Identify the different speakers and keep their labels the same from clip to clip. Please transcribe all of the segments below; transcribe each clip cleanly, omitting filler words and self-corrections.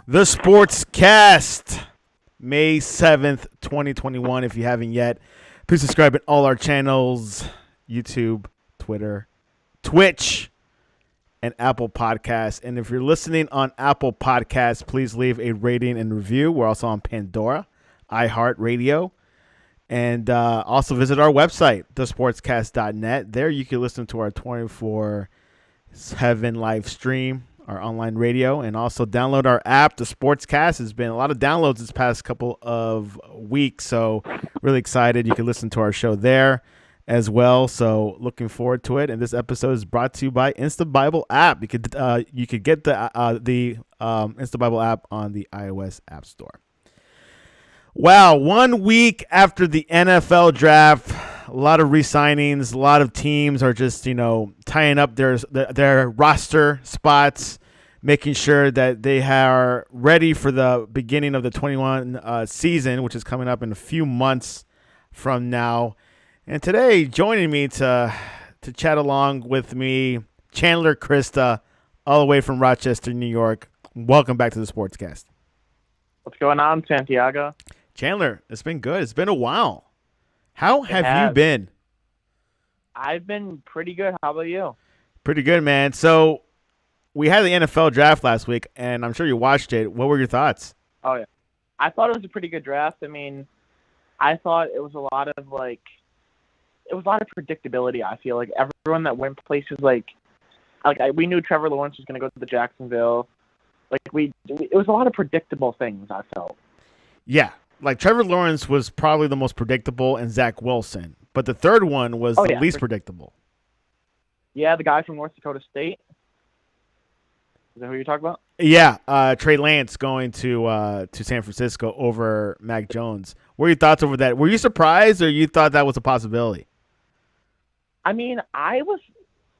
Speaker 1: The Sports Cast, May 7th, 2021. If you haven't yet, please subscribe at all our channels, YouTube, Twitter, Twitch, and Apple Podcasts. And if you're listening on Apple Podcasts, please leave a rating and review. We're also on Pandora, iHeartRadio, and also visit our website, thesportscast.net. There you can listen to our 24/7 live stream, our online radio, and also download our app. The Sportscast has been a lot of downloads this past couple of weeks, so really excited. You can listen to our show there as well. So looking forward to it. And this episode is brought to you by Insta Bible app. You could get the Insta Bible app on the iOS App Store. Wow, 1 week after the NFL draft, a lot of re-signings, a lot of teams are just, tying up their roster spots, making sure that they are ready for the beginning of the 21 season, which is coming up in a few months from now. And today, joining me to chat along with me, Chandler Christa, all the way from Rochester, New York. Welcome back to the Sportscast.
Speaker 2: What's going on, Santiago?
Speaker 1: Chandler, it's been good. It's been a while. How have you been?
Speaker 2: I've been pretty good. How about you?
Speaker 1: Pretty good, man. So we had the NFL draft last week, and I'm sure you watched it. What were your thoughts?
Speaker 2: Oh, yeah. I thought it was a pretty good draft. I mean, I thought it was a lot of, predictability, I feel. Like, everyone that went places, we knew Trevor Lawrence was going to go to the Jacksonville. It was a lot of predictable things, I felt.
Speaker 1: Yeah. Like, Trevor Lawrence was probably the most predictable, and Zach Wilson. But the third one was the least predictable.
Speaker 2: Yeah, the guy from North Dakota State. Is that who you're talking about?
Speaker 1: Yeah, Trey Lance going to San Francisco over Mac Jones. What are your thoughts over that? Were you surprised, or you thought that was a possibility?
Speaker 2: I mean, I thought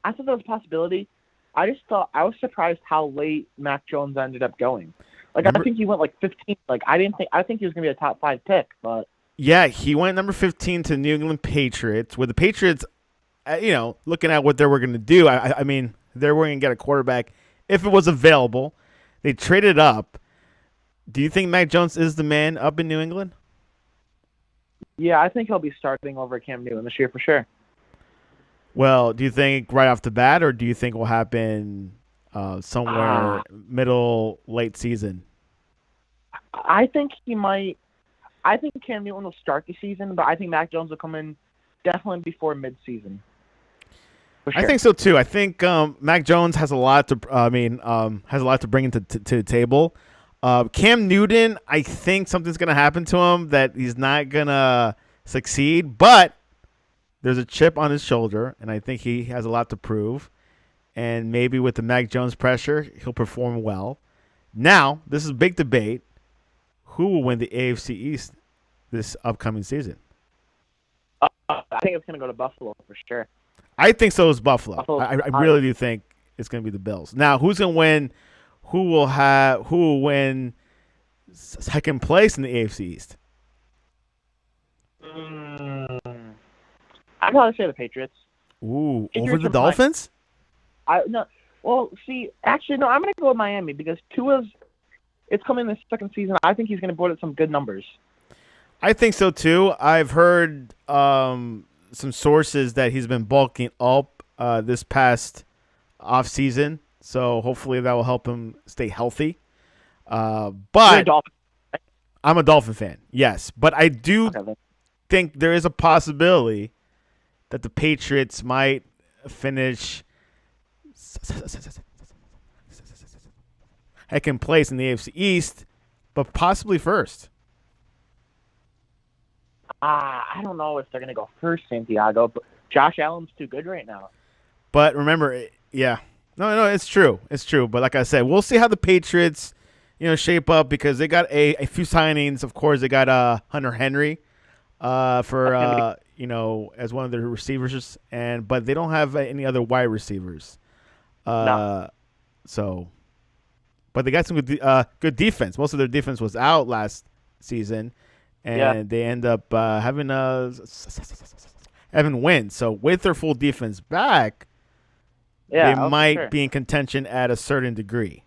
Speaker 2: that was a possibility. I just thought I was surprised how late Mac Jones ended up going. I think he went 15. I think he was gonna be a top 5 pick, but
Speaker 1: yeah, he went number 15 to New England Patriots. Where the Patriots, looking at what they were gonna do, I mean, they were gonna get a quarterback if it was available. They traded up. Do you think Mac Jones is the man up in New England?
Speaker 2: Yeah, I think he'll be starting over Cam Newton this year for sure.
Speaker 1: Well, do you think right off the bat, or do you think will happen somewhere middle, late season?
Speaker 2: I think he might. I think Cam Newton will start the season, but I think Mac Jones will come in definitely before midseason. Sure.
Speaker 1: I think so too. I think Mac Jones has a lot to. Has a lot to bring to the table. Cam Newton, I think something's gonna happen to him that he's not gonna succeed, but there's a chip on his shoulder, and I think he has a lot to prove. And maybe with the Mac Jones pressure, he'll perform well. Now, this is a big debate. Who will win the AFC East this upcoming season?
Speaker 2: I think it's going to go to Buffalo for sure.
Speaker 1: I think so is Buffalo. I really do think it's going to be the Bills. Now, who's going to win? Who will win second place in the AFC East?
Speaker 2: I'd probably say the Patriots.
Speaker 1: Ooh, over the Dolphins?
Speaker 2: No. Well, see, actually, no. I'm going to go with Miami because it's coming in the second season. I think he's going to put up some good numbers.
Speaker 1: I think so too. I've heard some sources that he's been bulking up this past off season, so hopefully that will help him stay healthy. But I'm a Dolphin fan, yes, but I do think there is a possibility that the Patriots might finish second place in the AFC East, but possibly first.
Speaker 2: I don't know if they're going to go first, Santiago, but Josh Allen's too good right now.
Speaker 1: But remember, yeah. No, it's true. It's true. But like I said, we'll see how the Patriots, shape up because they got a few signings. Of course, they got Hunter Henry for as one of their receivers, but they don't have any other wide receivers.
Speaker 2: No.
Speaker 1: But they got some good defense. Most of their defense was out last season, and they end up having wins. So with their full defense back, they might be in contention at a certain degree.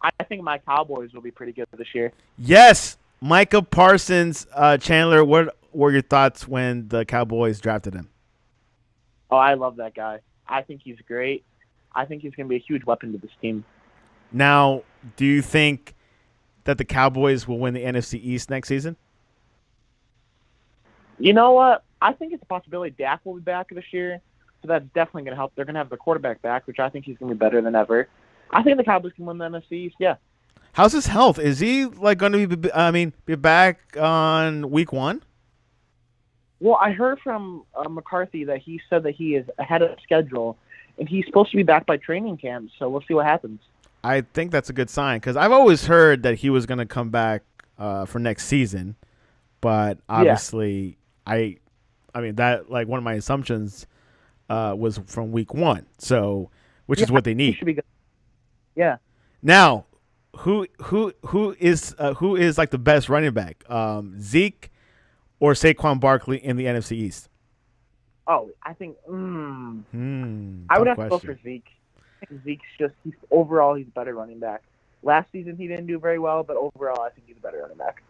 Speaker 2: I think my Cowboys will be pretty good this year.
Speaker 1: Yes, Micah Parsons. Chandler, what were your thoughts when the Cowboys drafted him?
Speaker 2: Oh, I love that guy. I think he's great. I think he's going to be a huge weapon to this team.
Speaker 1: Now, do you think that the Cowboys will win the NFC East next season?
Speaker 2: You know what? I think it's a possibility Dak will be back this year, so that's definitely going to help. They're going to have the quarterback back, which I think he's going to be better than ever. I think the Cowboys can win the NFC East, yeah.
Speaker 1: How's his health? Is he like going to be back on week 1?
Speaker 2: Well, I heard from McCarthy that he said that he is ahead of schedule, and he's supposed to be back by training camp, so we'll see what happens.
Speaker 1: I think that's a good sign because I've always heard that he was going to come back for next season, but obviously I mean that like one of my assumptions was from week 1, so which is what they need.
Speaker 2: He should be good. Yeah.
Speaker 1: Now, who is like the best running back? Zeke or Saquon Barkley in the NFC East?
Speaker 2: Oh, I think I would have to go for Zeke. I think he's overall he's a better running back. Last season he didn't do very well, but overall I think he's a better running back.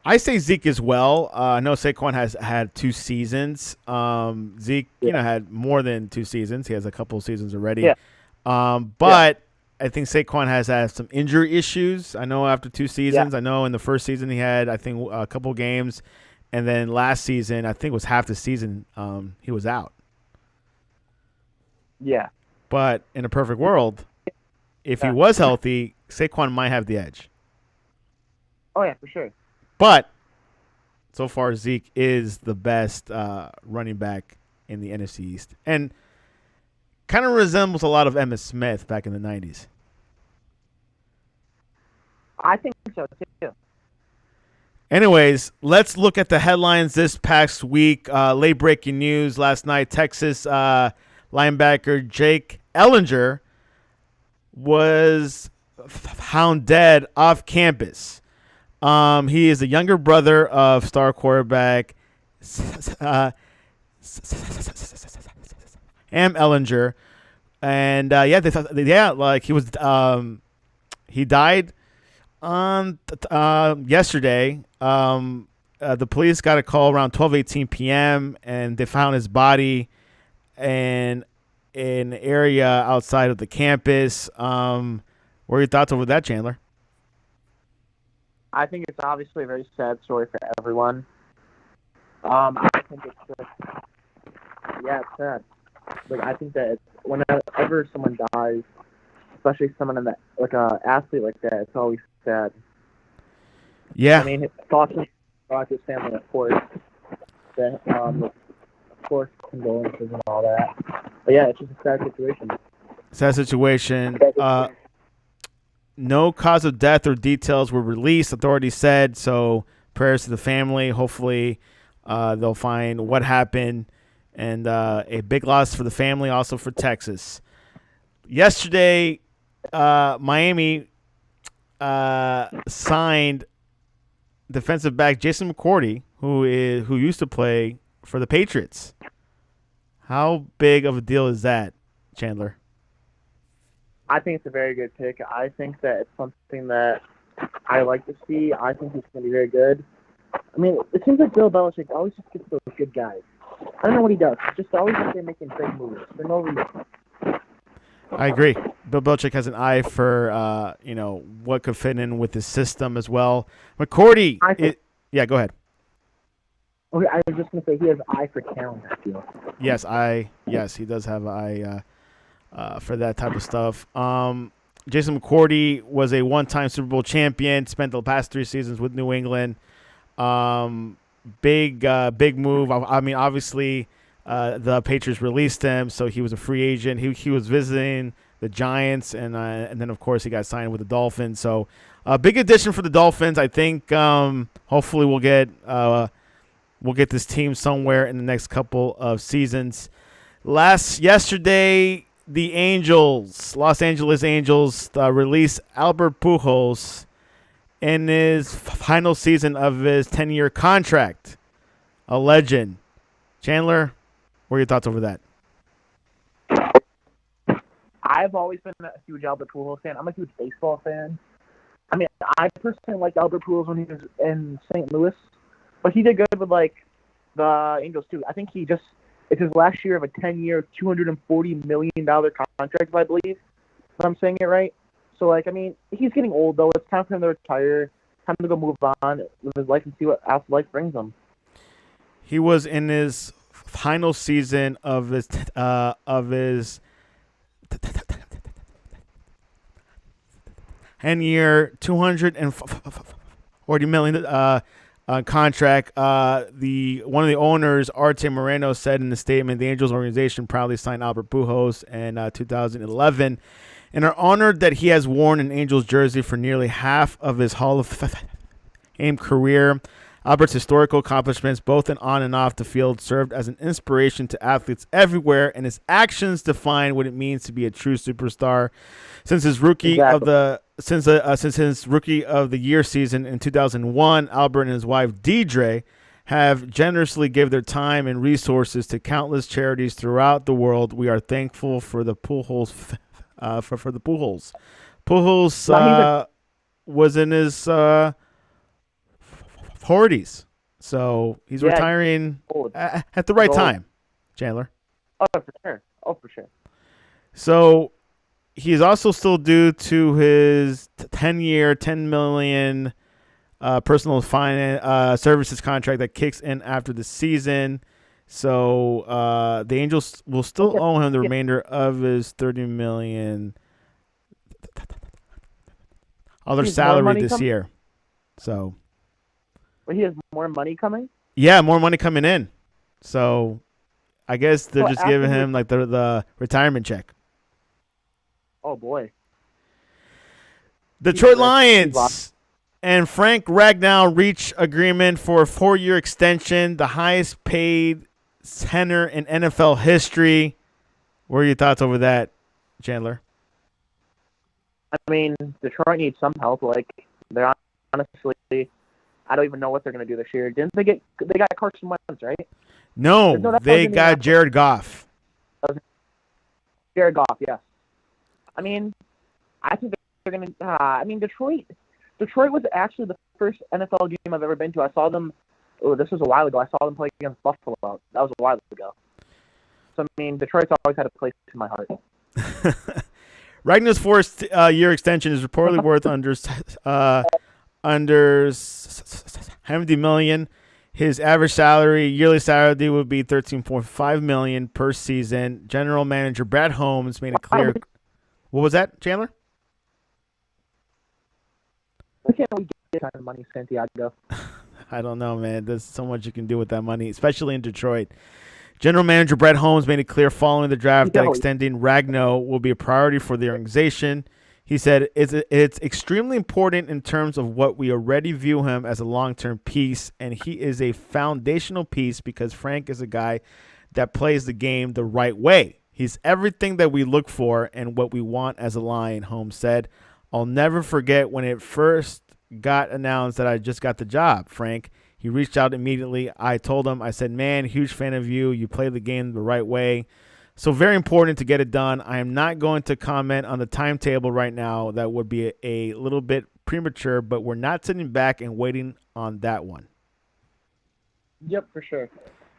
Speaker 1: I say Zeke as well. I know Saquon has had 2 seasons. Zeke, had more than 2 seasons. He has a couple of seasons already.
Speaker 2: Yeah.
Speaker 1: But I think Saquon has had some injury issues. I know after 2 seasons. I know in the first season he had, I think, a couple games. And then last season, I think it was half the season, he was out.
Speaker 2: Yeah.
Speaker 1: But in a perfect world, if he was healthy, Saquon might have the edge.
Speaker 2: Oh, yeah, for sure.
Speaker 1: But so far, Zeke is the best running back in the NFC East. And kind of resembles a lot of Emmitt Smith back in the 90s.
Speaker 2: I think so, too.
Speaker 1: Anyways, let's look at the headlines this past week. Late breaking news last night. Texas linebacker Jake Ellinger was found dead off campus. He is the younger brother of star quarterback Sam Ellinger. And like he was he died on yesterday. The police got a call around 12:18 p.m. and they found his body in an area outside of the campus. What are your thoughts over that, Chandler?
Speaker 2: I think it's obviously a very sad story for everyone. I think it's just, it's sad. Like I think that whenever someone dies, especially someone in that like a athlete like that, it's always sad.
Speaker 1: Yeah.
Speaker 2: I mean, thoughts to his family, of course. Of course, condolences and all that. But yeah, it's just a sad situation.
Speaker 1: Sad situation. No cause of death or details were released, authorities said. So prayers to the family. Hopefully they'll find what happened. And a big loss for the family, also for Texas. Yesterday, Miami signed defensive back Jason McCourty, who used to play for the Patriots. How big of a deal is that, Chandler?
Speaker 2: I think it's a very good pick. I think that it's something that I like to see. I think he's going to be very good. I mean, it seems like Bill Belichick always just gets those good guys. I don't know what he does. It's just always like they're making big moves for no reason.
Speaker 1: I agree. Bill Belichick has an eye for what could fit in with his system as well. McCourty, go ahead.
Speaker 2: Okay, I was just going to say he has an eye for talent, I feel.
Speaker 1: Yes, he does have an eye for that type of stuff. Jason McCourty was a one-time Super Bowl champion, spent the past 3 seasons with New England. Big move. I mean, obviously, the Patriots released him, so he was a free agent. He was visiting the Giants, and then, of course, he got signed with the Dolphins. So a big addition for the Dolphins. I think hopefully we'll get this team somewhere in the next couple of seasons. Yesterday, the Los Angeles Angels, released Albert Pujols in his final season of his 10-year contract. A legend. Chandler, what are your thoughts over that?
Speaker 2: I've always been a huge Albert Pujols fan. I'm a huge baseball fan. I mean, I personally liked Albert Pujols when he was in St. Louis, but he did good with the Angels too. I think it's his last year of a 10-year, $240 million contract, if I believe. If I'm saying it right. So I mean, he's getting old though. It's time for him to retire. Time to go move on with his life and see what else life brings him.
Speaker 1: He was in his final season of his 10-year, $240 million contract. One of the owners, Arte Moreno, said in the statement, the Angels organization proudly signed Albert Pujols in 2011 and are honored that he has worn an Angels jersey for nearly half of his Hall of Fame career. Albert's historical accomplishments, both in on and off the field, served as an inspiration to athletes everywhere, and his actions define what it means to be a true superstar. Since his rookie of the year season in 2001, Albert and his wife Deidre have generously given their time and resources to countless charities throughout the world. We are thankful for the Pujols. For the Pujols. Pujols was in his 40s, so he's retiring at the right time, Chandler.
Speaker 2: Oh, for sure.
Speaker 1: So he's also still due to his 10-year, $10 million personal finance services contract that kicks in after the season. So the Angels will still owe him the remainder of his $30 million other salary this year. So.
Speaker 2: But he has more money coming?
Speaker 1: Yeah, more money coming in. So I guess they're just giving him like the retirement check.
Speaker 2: Oh, boy.
Speaker 1: Detroit Lions and Frank Ragnow reach agreement for a 4-year extension, the highest paid center in NFL history. What are your thoughts over that, Chandler?
Speaker 2: I mean, Detroit needs some help. They're honestly, I don't even know what they're going to do this year. They got Carson Wentz, right?
Speaker 1: No, they got Jared Goff.
Speaker 2: Jared Goff, yes. I mean, I think they're going to. Detroit was actually the first NFL game I've ever been to. I saw them. Oh, this was a while ago. I saw them play against Buffalo. That was a while ago. So I mean, Detroit's always had a place in my heart.
Speaker 1: Ragnar's fourth-year extension is reportedly worth under $70 million. His average yearly salary would be $13.5 million per season. General manager Brad Holmes made it clear. What was that, Chandler?
Speaker 2: Why can't we get that kind of money, Santiago?
Speaker 1: I don't know, man. There's so much you can do with that money, especially in Detroit. General manager Brett Holmes made it clear following the draft that extending Ragnow will be a priority for the organization. He said it's extremely important in terms of what we already view him as a long-term piece, and he is a foundational piece because Frank is a guy that plays the game the right way. He's everything that we look for and what we want as a Lion, Holmes said. I'll never forget when it first got announced that I just got the job, Frank. He reached out immediately. I told him, I said, man, huge fan of you. You play the game the right way. So very important to get it done. I am not going to comment on the timetable right now. That would be a little bit premature, but we're not sitting back and waiting on that one.
Speaker 2: Yep, for sure.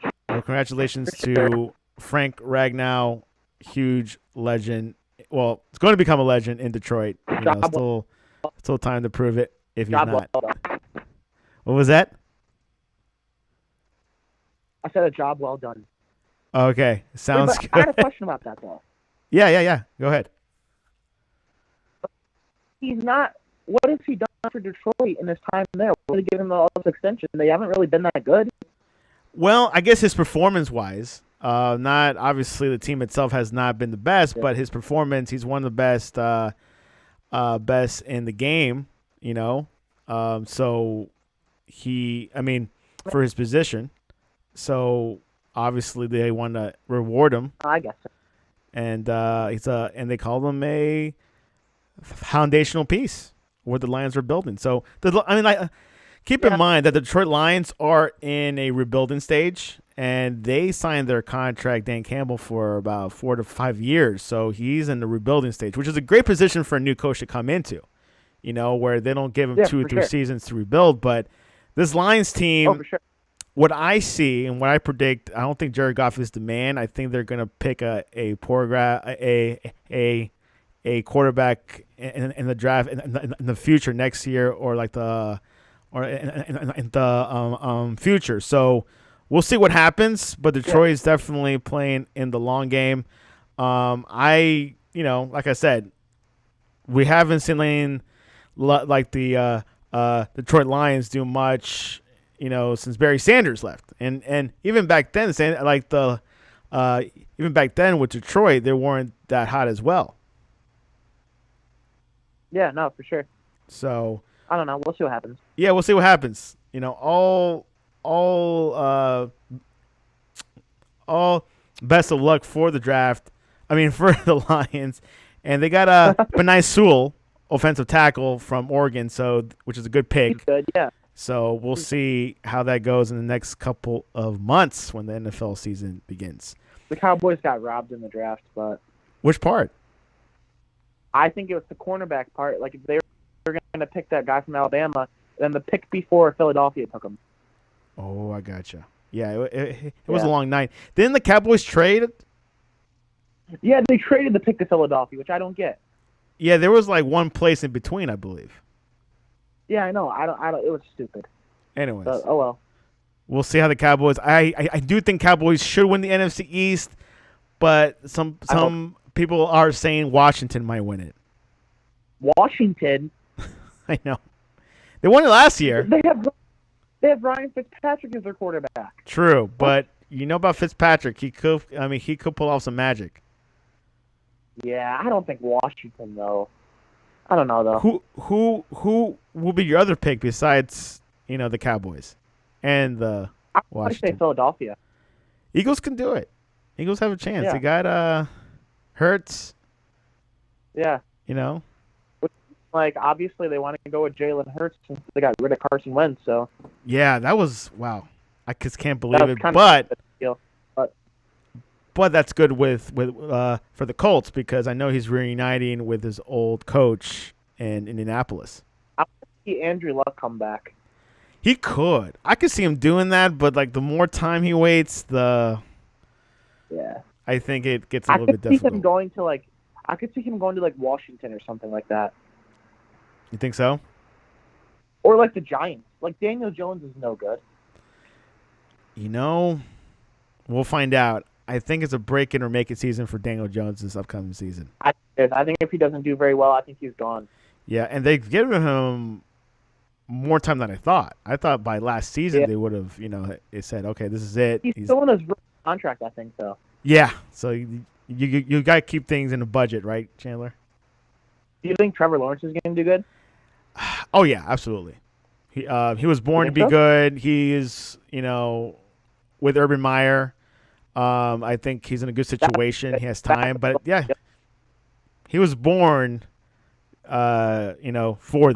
Speaker 1: Well, congratulations to Frank Ragnow, huge legend. Well, it's going to become a legend in Detroit. Still time to prove it if he's not. What was that?
Speaker 2: I said a job well done.
Speaker 1: Okay, sounds good.
Speaker 2: I had a question about that, though.
Speaker 1: Yeah. Go ahead.
Speaker 2: He's not. What has he done for Detroit in his time there? What did they give him all this extension? They haven't really been that good.
Speaker 1: Well, I guess his performance-wise, not obviously the team itself has not been the best, but his performance, he's one of the best in the game. So for his position. So obviously they want to reward him.
Speaker 2: I guess so.
Speaker 1: And and they call him a foundational piece what the Lions are building. So keep in mind that the Detroit Lions are in a rebuilding stage, and they signed their contract, Dan Campbell, for about 4 to 5 years. So he's in the rebuilding stage, which is a great position for a new coach to come into, where they don't give him 2 or 3 seasons to rebuild. But this Lions team, what I see and what I predict, I don't think Jared Goff is the man. I think they're going to pick a quarterback in the draft in the future next year, or in the future. So we'll see what happens. But Detroit is definitely playing in the long game. Like I said, we haven't seen like the Detroit Lions do much, since Barry Sanders left, and even back then, even back then with Detroit, they weren't that hot as well.
Speaker 2: Yeah, no, for sure.
Speaker 1: So
Speaker 2: I don't know. We'll see what happens.
Speaker 1: Yeah, we'll see what happens. All best of luck for the draft. I mean, for the Lions, and they got a Benai Sewell, offensive tackle from Oregon, which is a good pick.
Speaker 2: He's good, yeah.
Speaker 1: So we'll see how that goes in the next couple of months when the NFL season begins.
Speaker 2: The Cowboys got robbed in the draft, but
Speaker 1: which part?
Speaker 2: I think it was the cornerback part. Like, if they were going to pick that guy from Alabama, then the pick before Philadelphia took him.
Speaker 1: Oh, I gotcha. Yeah, it was a long night. Didn't the Cowboys trade?
Speaker 2: Yeah, they traded the pick to Philadelphia, which I don't get.
Speaker 1: Yeah, there was like one place in between, I believe.
Speaker 2: Yeah, I know. I don't. It was stupid.
Speaker 1: Anyways,
Speaker 2: but, oh well.
Speaker 1: We'll see how the Cowboys. I do think Cowboys should win the NFC East, but some people are saying Washington might win it.
Speaker 2: Washington.
Speaker 1: I know. They won it last year.
Speaker 2: They have Ryan Fitzpatrick as their quarterback.
Speaker 1: True, but about Fitzpatrick, he could pull off some magic.
Speaker 2: Yeah, I don't think Washington though. I don't know though.
Speaker 1: Who will be your other pick besides the Cowboys and the Washington?
Speaker 2: I say Philadelphia.
Speaker 1: Eagles can do it. Eagles have a chance.
Speaker 2: Yeah.
Speaker 1: They got Hurts.
Speaker 2: Yeah. Like, obviously they want to go with Jalen Hurts since they got rid of Carson Wentz. So.
Speaker 1: Yeah, that was wow. I just can't believe it. But that's good with for the Colts, because I know he's reuniting with his old coach in Indianapolis.
Speaker 2: I want to see Andrew Luck come back.
Speaker 1: He could. I could see him doing that, but like the more time he waits, I think it gets a little bit difficult.
Speaker 2: I could see him going to like Washington or something like that.
Speaker 1: You think so?
Speaker 2: Or like the Giants. Like Daniel Jones is no good.
Speaker 1: We'll find out. I think it's a break-in or make-it season for Daniel Jones this upcoming season.
Speaker 2: I think if he doesn't do very well, I think he's gone.
Speaker 1: Yeah, and they've given him more time than I thought. I thought by last season they would have, it said, okay, this is it.
Speaker 2: He's still in his contract, I think, so.
Speaker 1: Yeah, so you got to keep things in a budget, right, Chandler?
Speaker 2: Do you think Trevor Lawrence is going to do good?
Speaker 1: Oh, yeah, absolutely. He was born to be good. He is, with Urban Meyer. I think he's in a good situation. He has time, but yeah, he was born, for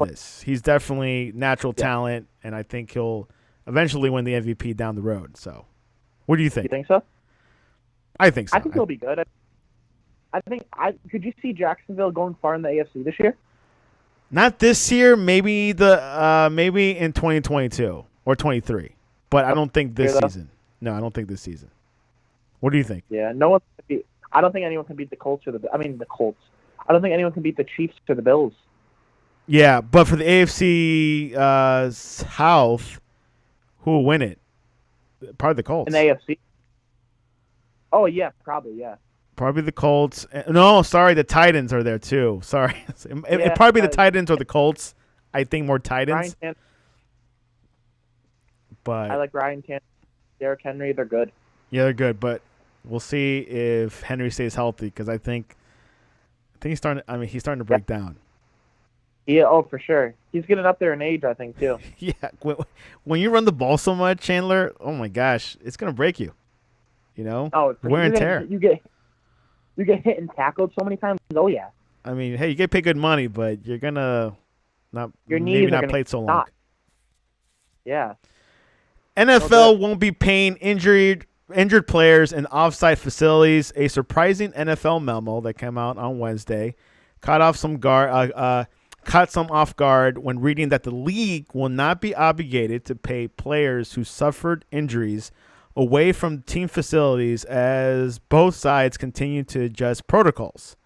Speaker 1: this. He's definitely natural talent, and I think he'll eventually win the MVP down the road. So, what do you think?
Speaker 2: You think so?
Speaker 1: I think so.
Speaker 2: I think he'll be good. Could you see Jacksonville going far in the AFC this year?
Speaker 1: Not this year. Maybe maybe in 2022 or 23, but I don't think this season. No, I don't think this season. What do you think?
Speaker 2: Yeah, I don't think anyone can beat the Colts the Colts. I don't think anyone can beat the Chiefs or the Bills.
Speaker 1: Yeah, but for the AFC South, who will win it? Probably the Colts.
Speaker 2: In the AFC? Oh, yeah, probably, yeah.
Speaker 1: Probably the Colts. No, sorry, the Titans are there too. Sorry. It'd probably be the Titans or the Colts. I think more Titans. But
Speaker 2: I like Ryan Tannehill, Derrick Henry. They're good.
Speaker 1: Yeah, they're good, but we'll see if Henry stays healthy, because I think he's starting. He's starting to break down.
Speaker 2: Yeah, oh, for sure. He's getting up there in age, I think, too.
Speaker 1: Yeah, when you run the ball so much, Chandler, oh my gosh, it's gonna break you.
Speaker 2: Oh,
Speaker 1: wear and tear.
Speaker 2: You get hit and tackled so many times. Oh yeah.
Speaker 1: I mean, hey, you get paid good money, but you're gonna
Speaker 2: maybe not
Speaker 1: play it so long.
Speaker 2: Yeah.
Speaker 1: NFL won't be paying injured players in offsite facilities. A surprising NFL memo that came out on Wednesday caught some off guard when reading that the league will not be obligated to pay players who suffered injuries away from team facilities as both sides continue to adjust protocols.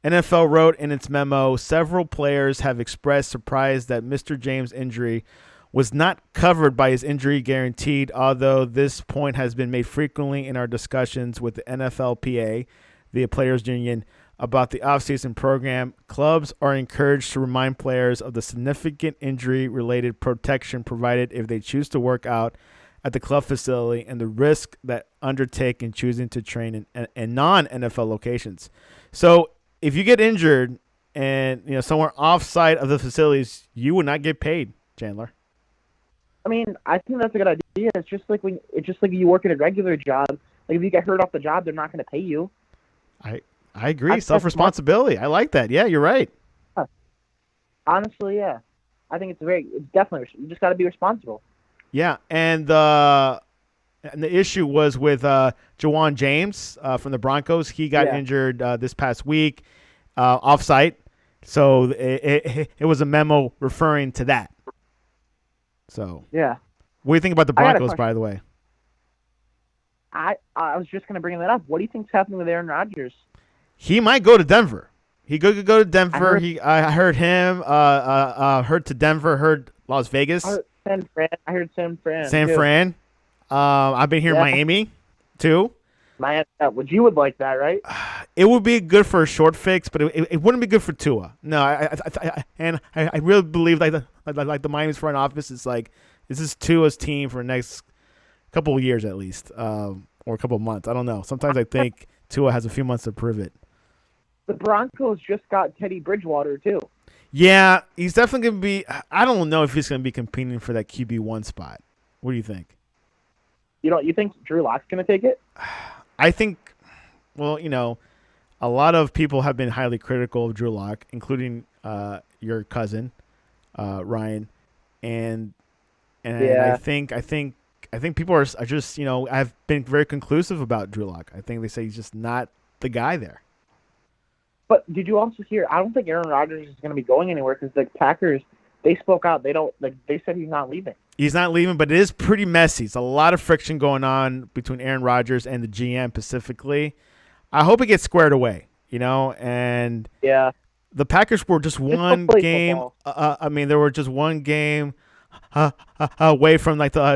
Speaker 1: NFL wrote in its memo, several players have expressed surprise that Mr. James' injury was not covered by his injury guaranteed, although this point has been made frequently in our discussions with the NFLPA, the Players Union, about the offseason program. Clubs are encouraged to remind players of the significant injury-related protection provided if they choose to work out at the club facility and the risk that undertake in choosing to train in non-NFL locations. So if you get injured and somewhere off-site of the facilities, you would not get paid, Chandler.
Speaker 2: I mean, I think that's a good idea. It's just like you work at a regular job. Like if you get hurt off the job, they're not going to pay you.
Speaker 1: I agree. Self-responsibility. I like that. Yeah, you're right.
Speaker 2: Honestly, yeah. I think it's definitely, you just got to be responsible.
Speaker 1: Yeah, and the issue was with Jawan James from the Broncos. He got injured this past week off-site. So it was a memo referring to that. So
Speaker 2: yeah,
Speaker 1: what do you think about the Broncos, by the way?
Speaker 2: I was just going to bring that up. What do you think's happening with Aaron Rodgers?
Speaker 1: He might go to Denver. He could go to Denver. I heard him. Heard to Denver. Heard Las Vegas.
Speaker 2: I heard San Fran.
Speaker 1: San Fran. I've been here in Miami too.
Speaker 2: You would like that, right?
Speaker 1: It would be good for a short fix, but it wouldn't be good for Tua. No, I really believe like the Miami's front office is like, this is Tua's team for the next couple of years at least, or a couple of months. I don't know. Sometimes I think Tua has a few months to prove it.
Speaker 2: The Broncos just got Teddy Bridgewater too.
Speaker 1: Yeah, he's definitely going to be. I don't know if he's going to be competing for that QB1 spot. What do you think?
Speaker 2: You think Drew Lock's going to take it?
Speaker 1: I think, well, a lot of people have been highly critical of Drew Lock, including your cousin, Ryan, and I think people are just I've been very conclusive about Drew Lock. I think they say he's just not the guy there.
Speaker 2: But did you also hear? I don't think Aaron Rodgers is going to be going anywhere because the Packers, they spoke out. They don't they said he's not leaving. He's
Speaker 1: not leaving, but it is pretty messy. It's a lot of friction going on between Aaron Rodgers and the GM specifically. I hope it gets squared away, and the Packers were just one game. They were just one game away from like the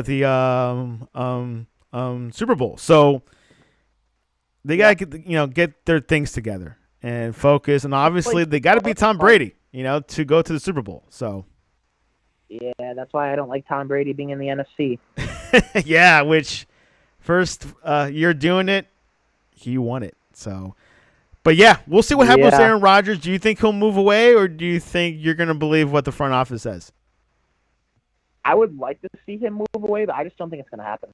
Speaker 1: Super Bowl. So they got to get their things together and focus. And obviously they got to beat Tom Brady, to go to the Super Bowl. So.
Speaker 2: Yeah, that's why I don't like Tom Brady being in the NFC.
Speaker 1: Yeah, which first year doing it, he won it. So, but yeah, we'll see what happens with Aaron Rodgers. Do you think he'll move away, or do you think you're going to believe what the front office says?
Speaker 2: I would like to see him move away, but I just don't think it's going to happen.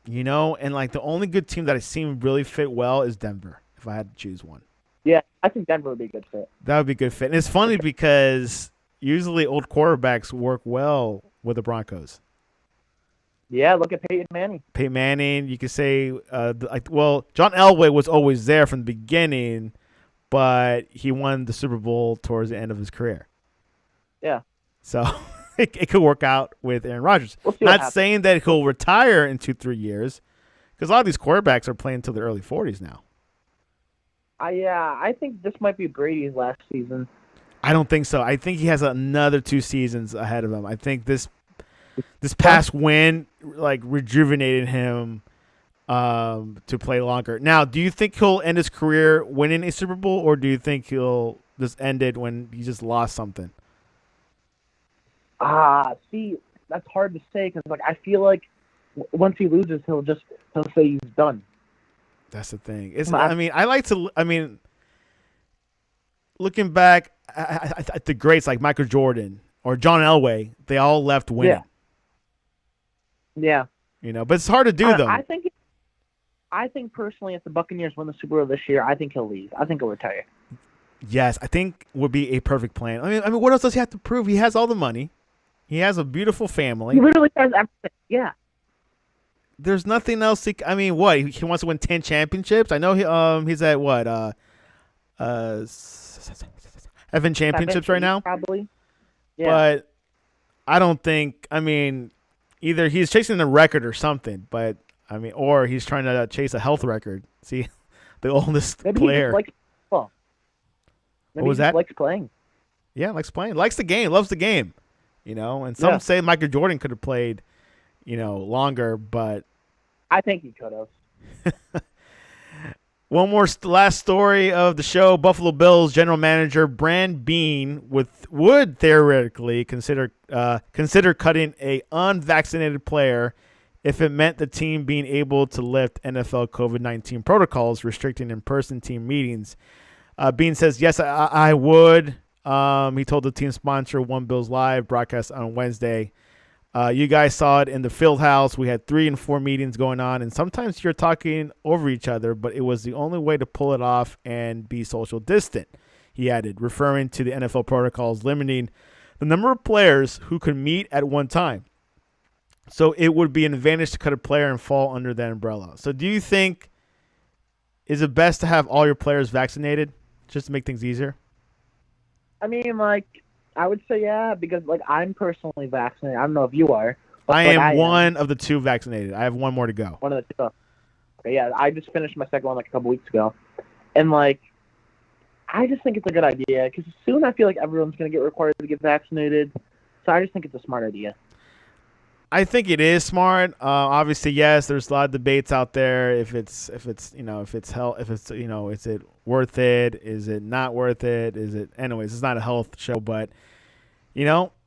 Speaker 1: And like the only good team that I seen really fit well is Denver, if I had to choose one.
Speaker 2: Yeah, I think Denver would be a good fit.
Speaker 1: That would be a good fit. And it's funny because usually old quarterbacks work well with the Broncos.
Speaker 2: Yeah, look at Peyton Manning.
Speaker 1: Peyton Manning, you could say, John Elway was always there from the beginning, but he won the Super Bowl towards the end of his career.
Speaker 2: Yeah.
Speaker 1: So it could work out with Aaron Rodgers. Not saying that he'll retire in 2-3 years, because a lot of these quarterbacks are playing until the early 40s now.
Speaker 2: I think this might be Brady's last season.
Speaker 1: I don't think so. I think he has another 2 seasons ahead of him. I think this past win rejuvenated him to play longer. Now, do you think he'll end his career winning a Super Bowl, or do you think he'll just end it when he just lost something?
Speaker 2: See, that's hard to say because I feel like once he loses, he'll say he's done.
Speaker 1: That's the thing. Looking back at the greats like Michael Jordan or John Elway, they all left winning.
Speaker 2: Yeah.
Speaker 1: But it's hard to do, though.
Speaker 2: I think personally, if the Buccaneers win the Super Bowl this year, I think he'll leave. I think he'll retire.
Speaker 1: Yes, I think would be a perfect plan. I mean, what else does he have to prove? He has all the money. He has a beautiful family.
Speaker 2: He literally has everything. Yeah.
Speaker 1: There's nothing else. I mean, what he wants to win 10 championships. I know he's at what 7 championships right now.
Speaker 2: Probably. Yeah.
Speaker 1: But I don't think. I mean, either he's chasing a record or something. But I mean, or he's trying to chase a health record. See, the oldest
Speaker 2: Maybe
Speaker 1: player.
Speaker 2: He just likes football. Maybe
Speaker 1: What was
Speaker 2: he just
Speaker 1: that?
Speaker 2: likes playing.
Speaker 1: Yeah, likes playing. Likes the game. Loves the game. And some say Michael Jordan could have played, longer, but
Speaker 2: I think he could have.
Speaker 1: one more last story of the show. Buffalo Bills general manager Brand Bean would theoretically consider cutting a unvaccinated player if it meant the team being able to lift NFL COVID-19 protocols restricting in-person team meetings. Bean says, yes, I would. He told the team sponsor One Bills Live broadcast on Wednesday. You guys saw it in the field house. We had 3 and 4 meetings going on, and sometimes you're talking over each other, but it was the only way to pull it off and be social distant, he added, referring to the NFL protocols limiting the number of players who could meet at one time. So it would be an advantage to cut a player and fall under that umbrella. So do you think, is it best to have all your players vaccinated just to make things easier?
Speaker 2: I mean, I would say yeah, because I'm personally vaccinated. I don't know if you are. But,
Speaker 1: I am one of the 2 vaccinated. I have one more to go.
Speaker 2: One of the 2. Okay, yeah, I just finished my second one a couple weeks ago, and I just think it's a good idea because soon I feel like everyone's going to get required to get vaccinated. So I just think it's a smart idea.
Speaker 1: I think it is smart. Obviously, yes, there's a lot of debates out there. If it's is it worth it? Is it not worth it? Anyways, it's not a health show, but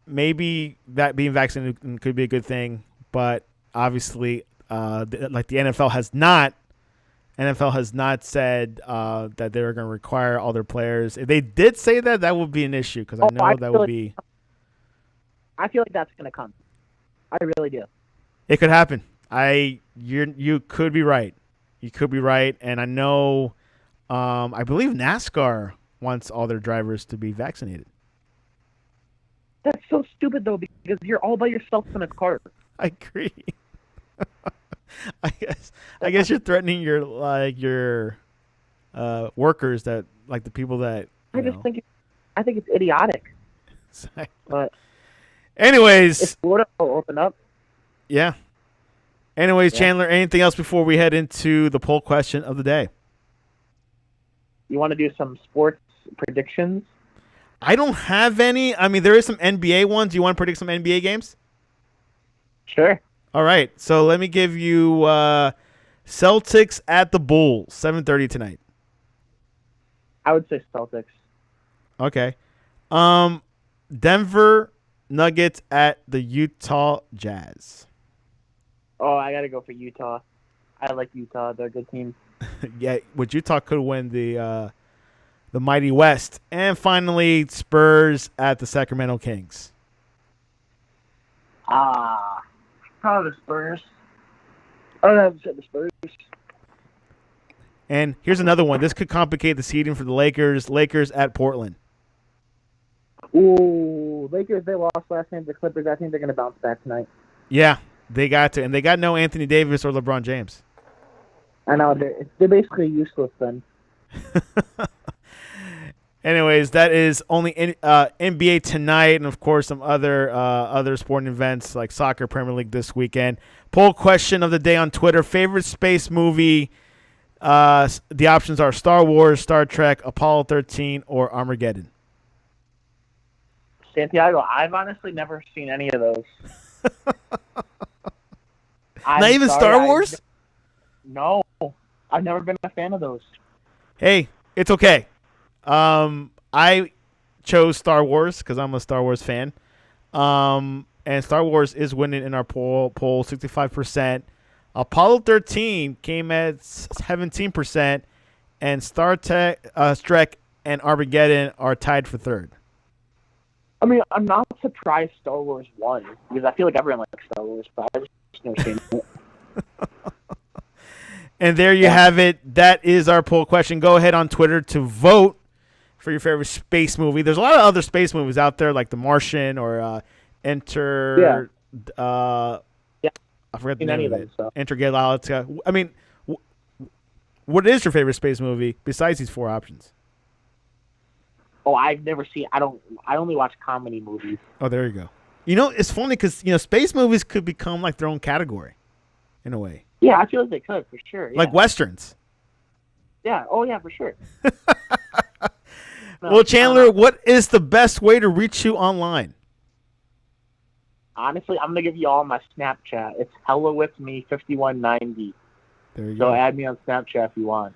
Speaker 1: maybe that being vaccinated could be a good thing. But obviously, the NFL has not said that they're going to require all their players. If they did say that, that would be an issue because I know that would be.
Speaker 2: I feel like that's going to come. I really do.
Speaker 1: It could happen. You could be right. You could be right, and I know. I believe NASCAR wants all their drivers to be vaccinated.
Speaker 2: That's so stupid though, because you're all by yourself in a car.
Speaker 1: I agree. I guess you're threatening your workers that the people that.
Speaker 2: I think it's idiotic. But.
Speaker 1: Anyways,
Speaker 2: if Florida will open up.
Speaker 1: Yeah. Anyways, Chandler, anything else before we head into the poll question of the day?
Speaker 2: You want to do some sports predictions?
Speaker 1: I don't have any. I mean, there is some NBA ones. You want to predict some NBA games?
Speaker 2: Sure.
Speaker 1: All right. So let me give you Celtics at the Bulls, 7:30 tonight.
Speaker 2: I would say Celtics.
Speaker 1: Okay. Denver Nuggets at the Utah Jazz.
Speaker 2: Oh, I got to go for Utah. I like Utah. They're a good team.
Speaker 1: Yeah, but Utah could win the mighty West. And finally, Spurs at the Sacramento Kings.
Speaker 2: Probably the Spurs. I don't have to say the Spurs.
Speaker 1: And here's another one. This could complicate the seeding for the Lakers. Lakers at Portland.
Speaker 2: Ooh, Lakers, they lost last night to the Clippers. I think they're going to bounce back tonight.
Speaker 1: Yeah, they got to. And they got no Anthony Davis or LeBron James.
Speaker 2: I know. They're basically useless then.
Speaker 1: Anyways, that is only NBA tonight, and of course some other sporting events like soccer, Premier League this weekend. Poll question of the day on Twitter: favorite space movie? The options are Star Wars, Star Trek, Apollo 13, or Armageddon.
Speaker 2: Santiago, I've honestly never seen any of those.
Speaker 1: Not even Star Wars?
Speaker 2: No, I've never been a fan of those.
Speaker 1: Hey, it's okay. I chose Star Wars because I'm a Star Wars fan. And Star Wars is winning in our poll 65%. Apollo 13 came at 17%, and Star Trek and Armageddon are tied for third.
Speaker 2: I mean, I'm not surprised Star Wars won because I feel like everyone likes Star Wars, but I've just never seen it.
Speaker 1: And there you have it. That is our poll question. Go ahead on Twitter to vote for your favorite space movie. There's a lot of other space movies out there, like The Martian or Enter.
Speaker 2: Yeah.
Speaker 1: I forgot the
Speaker 2: Seen
Speaker 1: name
Speaker 2: any
Speaker 1: of
Speaker 2: of
Speaker 1: it.
Speaker 2: them, so.
Speaker 1: Intergalactica. I mean, what is your favorite space movie besides these 4 options?
Speaker 2: Oh, I've never seen. I only watch comedy movies.
Speaker 1: Oh, there you go. It's funny because space movies could become like their own category, in a way.
Speaker 2: Yeah, I feel like they could for sure. Yeah.
Speaker 1: Like westerns.
Speaker 2: Yeah. Oh, yeah, for sure.
Speaker 1: Well, Chandler, what is the best way to reach you online?
Speaker 2: Honestly, I'm gonna give you all my Snapchat. It's hellawithme5190.
Speaker 1: There you
Speaker 2: So
Speaker 1: go.
Speaker 2: add me on Snapchat if you want.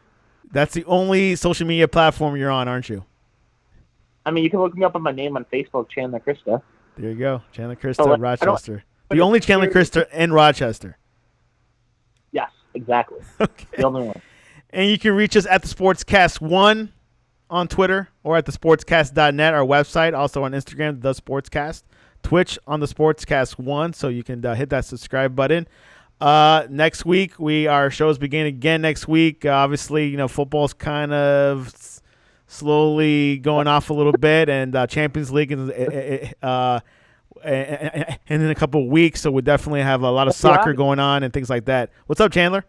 Speaker 1: That's the only social media platform you're on, aren't you?
Speaker 2: I mean, you can look me up on my name on Facebook, Chandler Christa.
Speaker 1: There you go. Chandler Christa,
Speaker 2: So,
Speaker 1: Rochester. The only Chandler Christa in Rochester.
Speaker 2: Yes, exactly.
Speaker 1: Okay.
Speaker 2: The only one.
Speaker 1: And you can reach us at the Sportscast1 on Twitter or at the sportscast.net, our website, also on Instagram, The Sportscast, Twitch on the Sportscast1, so you can hit that subscribe button. Next week, our shows begin again next week. Obviously, football's kind of slowly going off a little bit, and Champions League in a couple of weeks, so we definitely have a lot of soccer going on and things like that. What's up, Chandler?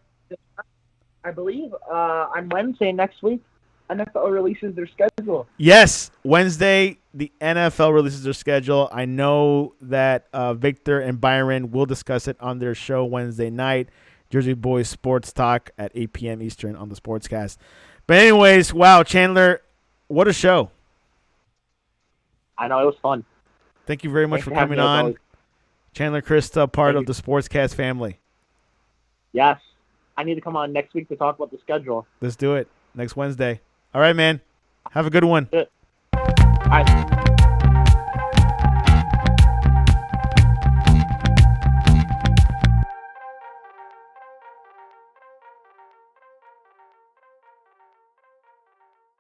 Speaker 2: I believe on Wednesday next week, NFL releases their schedule.
Speaker 1: Yes, Wednesday, the NFL releases their schedule. I know that Victor and Byron will discuss it on their show Wednesday night, Jersey Boys Sports Talk at 8 p.m. Eastern on the Sportscast. But anyways, wow, Chandler, what a show.
Speaker 2: I know, it was fun.
Speaker 1: Thank you very much
Speaker 2: Thanks
Speaker 1: for coming on.
Speaker 2: always.
Speaker 1: Chandler Christa, part
Speaker 2: Thank
Speaker 1: of the Sportscast family.
Speaker 2: Yes. I need to come on next week to talk about the schedule.
Speaker 1: Let's do it next Wednesday. All right, man. Have a good one.
Speaker 2: All right.